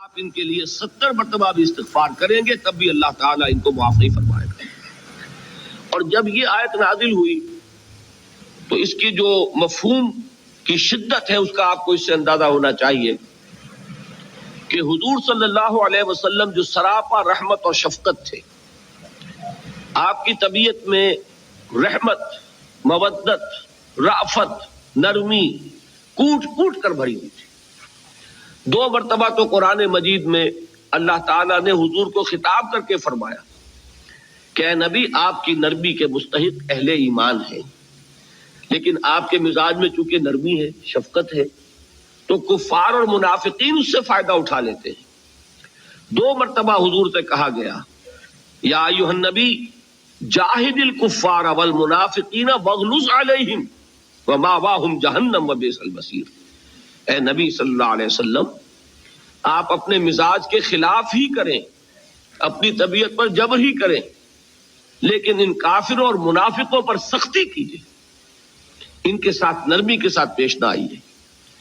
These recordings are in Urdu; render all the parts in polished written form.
آپ ان کے لیے 70 مرتبہ بھی استغفار کریں گے تب بھی اللہ تعالیٰ ان کو معاف نہیں فرمائے گا۔ اور جب یہ آیت نازل ہوئی تو اس کی جو مفہوم کی شدت ہے اس کا آپ کو اس سے اندازہ ہونا چاہیے کہ حضور صلی اللہ علیہ وسلم جو سراپا رحمت اور شفقت تھے، آپ کی طبیعت میں رحمت، مودت، رأفت، نرمی کوٹ کوٹ کر بھری ہوئی تھی۔ 2 مرتبہ تو قرآن مجید میں اللہ تعالیٰ نے حضور کو خطاب کر کے فرمایا کہ اے نبی، آپ کی نرمی کے مستحق اہل ایمان ہیں، لیکن آپ کے مزاج میں چونکہ نرمی ہے، شفقت ہے، تو کفار اور منافقین اس سے فائدہ اٹھا لیتے ہیں۔ 2 مرتبہ حضور سے کہا گیا یا ایھا النبی جاہد الکفار والمنافقین واغلظ علیہم ومأواہم جہنم وبئس المصیر۔ اے نبی صلی اللہ علیہ وسلم، آپ اپنے مزاج کے خلاف ہی کریں، اپنی طبیعت پر جبر ہی کریں، لیکن ان کافروں اور منافقوں پر سختی کیجیے، ان کے ساتھ نرمی کے ساتھ پیش نہ آئیے،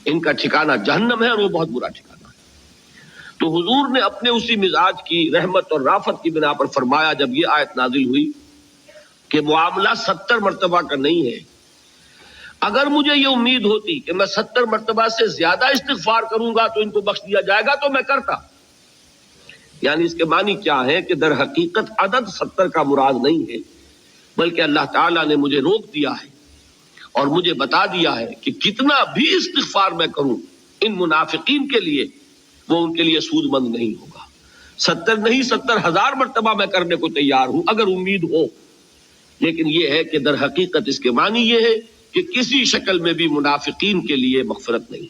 ان کا ٹھکانہ جہنم ہے اور وہ بہت برا ٹھکانہ ہے۔ تو حضور نے اپنے اسی مزاج کی رحمت اور رافت کی بنا پر فرمایا جب یہ آیت نازل ہوئی کہ معاملہ 70 مرتبہ کا نہیں ہے۔ اگر مجھے یہ امید ہوتی کہ میں 70 مرتبہ سے زیادہ استغفار کروں گا تو ان کو بخش دیا جائے گا تو میں کرتا۔ یعنی اس کے معنی کیا ہے کہ در حقیقت عدد 70 کا مراد نہیں ہے، بلکہ اللہ تعالیٰ نے مجھے روک دیا ہے اور مجھے بتا دیا ہے کہ کتنا بھی استغفار میں کروں ان منافقین کے لیے وہ ان کے لیے سود مند نہیں ہوگا۔ 70 نہیں 70,000 مرتبہ میں کرنے کو تیار ہوں اگر امید ہو، لیکن یہ ہے کہ در حقیقت اس کے معنی یہ ہے کہ کسی شکل میں بھی منافقین کے لیے مغفرت نہیں۔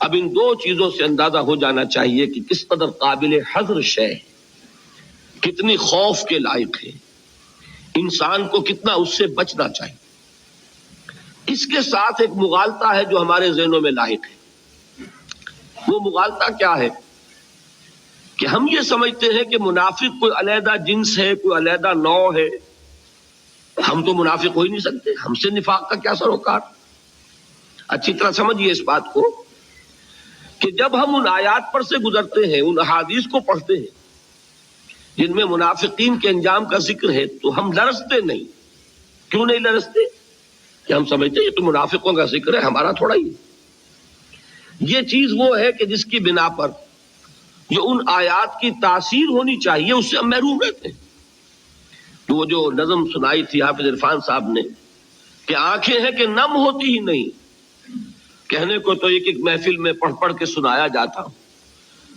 اب ان 2 چیزوں سے اندازہ ہو جانا چاہیے کہ کس قدر قابل حذر شے، کتنی خوف کے لائق ہے، انسان کو کتنا اس سے بچنا چاہیے۔ اس کے ساتھ ایک مغالطہ ہے جو ہمارے ذہنوں میں لاحق ہے۔ وہ مغالطہ کیا ہے کہ ہم یہ سمجھتے ہیں کہ منافق کوئی علیحدہ جنس ہے، کوئی علیحدہ نوع ہے، ہم تو منافق ہو ہی نہیں سکتے، ہم سے نفاق کا کیا سروکار۔ اچھی طرح سمجھیے اس بات کو کہ جب ہم ان آیات پر سے گزرتے ہیں، ان احادیث کو پڑھتے ہیں جن میں منافقین کے انجام کا ذکر ہے، تو ہم لرزتے نہیں۔ کیوں نہیں لرزتے؟ کہ ہم سمجھتے ہیں یہ تو منافقوں کا ذکر ہے، ہمارا تھوڑا ہی ہے۔ یہ چیز وہ ہے کہ جس کی بنا پر جو ان آیات کی تاثیر ہونی چاہیے اس سے ہم محروم رہتے ہیں۔ تو وہ جو نظم سنائی تھی حافظ عرفان صاحب نے کہ آنکھیں ہیں کہ نم ہوتی ہی نہیں، کہنے کو تو ایک محفل میں پڑھ پڑھ کے سنایا جاتا،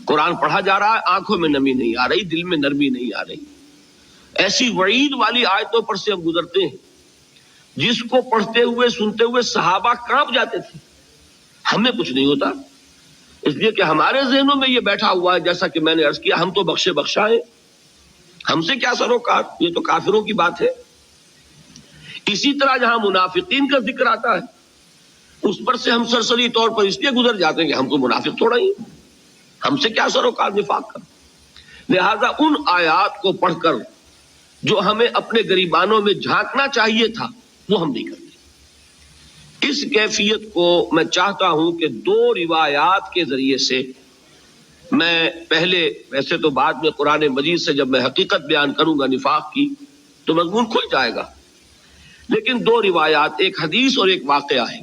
قرآن پڑھا جا رہا ہے، آنکھوں میں نمی نہیں آ رہی، دل میں نرمی نہیں آ رہی۔ ایسی وعید والی آیتوں پر سے ہم گزرتے ہیں جس کو پڑھتے ہوئے سنتے ہوئے صحابہ کانپ جاتے تھے، ہمیں کچھ نہیں ہوتا، اس لیے کہ ہمارے ذہنوں میں یہ بیٹھا ہوا ہے، جیسا کہ میں نے عرض کیا، ہم تو بخشے بخشا ہیں، ہم سے کیا سروکار، یہ تو کافروں کی بات ہے۔ اسی طرح جہاں منافقین کا ذکر آتا ہے اس پر سے ہم سرسری طور پر اس لیے گزر جاتے ہیں کہ ہم تو منافق تھوڑا ہی، ہم سے کیا سروکار نفاق کا۔ لہذا ان آیات کو پڑھ کر جو ہمیں اپنے گریبانوں میں جھانکنا چاہیے تھا وہ ہم نہیں کرتے۔ اس کیفیت کو میں چاہتا ہوں کہ 2 روایات کے ذریعے سے میں پہلے، ویسے تو بعد میں قرآن مجید سے جب میں حقیقت بیان کروں گا نفاق کی تو مضمون کھل جائے گا، لیکن 2 روایات، ایک حدیث اور ایک واقعہ ہے،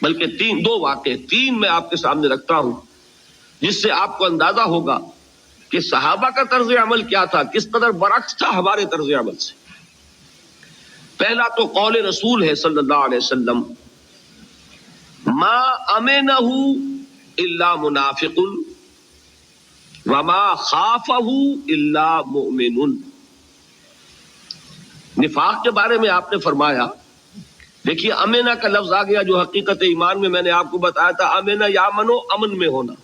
بلکہ 2 واقعے، 3 میں آپ کے سامنے رکھتا ہوں جس سے آپ کو اندازہ ہوگا کہ صحابہ کا طرز عمل کیا تھا، کس قدر برعکس تھا ہمارے طرز عمل سے۔ پہلا تو قول رسول ہے صلی اللہ علیہ وسلم، ما امنہ الا منافق وما خافہ الا مؤمن۔ نفاق کے بارے میں آپ نے فرمایا، دیکھیے امنہ کا لفظ آ گیا جو حقیقت ایمان میں نے آپ کو بتایا تھا، امنہ یامنو، امن میں ہونا،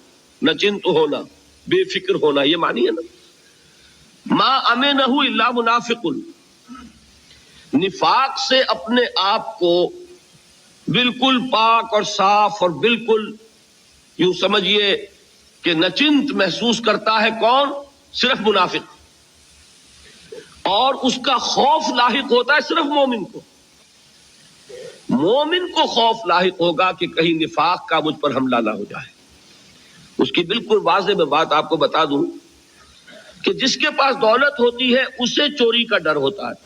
نچنت ہونا، بے فکر ہونا، یہ معنی ہے نا۔ ما امنہ الا منافق، نفاق سے اپنے آپ کو بالکل پاک اور صاف اور بالکل یوں سمجھیے کہ نچنت محسوس کرتا ہے کون؟ صرف منافق، اور اس کا خوف لاحق ہوتا ہے صرف مومن کو۔ مومن کو خوف لاحق ہوگا کہ کہیں نفاق کا مجھ پر حملہ نہ ہو جائے، اس کی بالکل واضح میں بات آپ کو بتا دوں کہ جس کے پاس دولت ہوتی ہے اسے چوری کا ڈر ہوتا ہے،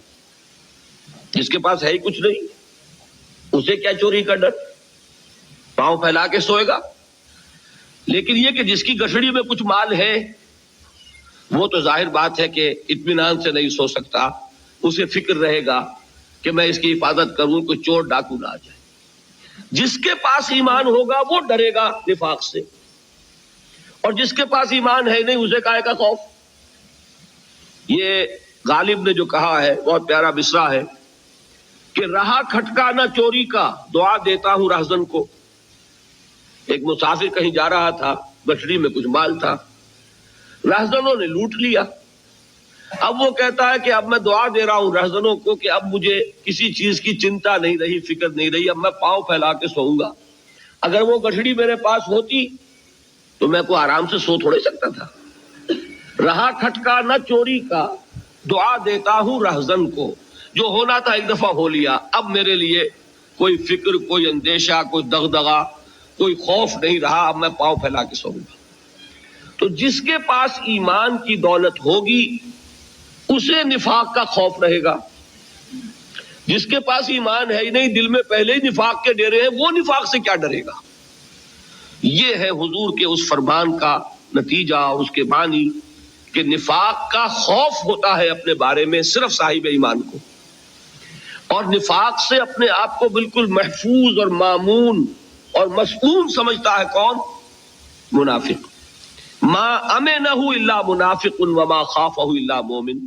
جس کے پاس ہے ہی کچھ نہیں اسے کیا چوری کا ڈر، پاؤں پھیلا کے سوئے گا۔ لیکن یہ کہ جس کی گٹھڑی میں کچھ مال ہے وہ تو ظاہر بات ہے کہ اطمینان سے نہیں سو سکتا، اسے فکر رہے گا کہ میں اس کی حفاظت کروں کوئی چور ڈاکو نہ آ جائے۔ جس کے پاس ایمان ہوگا وہ ڈرے گا نفاق سے، اور جس کے پاس ایمان ہے نہیں اسے کائے کا خوف۔ یہ غالب نے جو کہا ہے بہت پیارا مصرع ہے کہ رہا کھٹکا نہ چوری کا، دعا دیتا ہوں رہزن کو۔ ایک مسافر کہیں جا رہا تھا، گٹھڑی میں کچھ مال تھا، رہزنوں نے لوٹ لیا۔ اب وہ کہتا ہے کہ اب میں دعا دے رہا ہوں رہزنوں کو کہ اب مجھے کسی چیز کی چنتا نہیں رہی، فکر نہیں رہی، اب میں پاؤں پھیلا کے سوؤں گا۔ اگر وہ گٹھڑی میرے پاس ہوتی تو میں کو آرام سے سو تھوڑے سکتا تھا۔ رہا کھٹکا نہ چوری کا، دعا دیتا ہوں رہزن کو۔ جو ہونا تھا ایک دفعہ ہو لیا، اب میرے لیے کوئی فکر، کوئی اندیشہ، کوئی دغدغہ، کوئی خوف نہیں رہا، اب میں پاؤں پھیلا کے سوؤں گا۔ تو جس کے پاس ایمان کی دولت ہوگی اسے نفاق کا خوف رہے گا، جس کے پاس ایمان ہے ہی نہیں، دل میں پہلے ہی نفاق کے ڈیرے ہیں، وہ نفاق سے کیا ڈرے گا۔ یہ ہے حضور کے اس فرمان کا نتیجہ اور اس کے معنی کہ نفاق کا خوف ہوتا ہے اپنے بارے میں صرف صاحب ایمان کو، اور نفاق سے اپنے آپ کو بالکل محفوظ اور مامون اور مسئول سمجھتا ہے کون؟ منافق۔ ما امنہ الا منافق وما خافہ الا مومن۔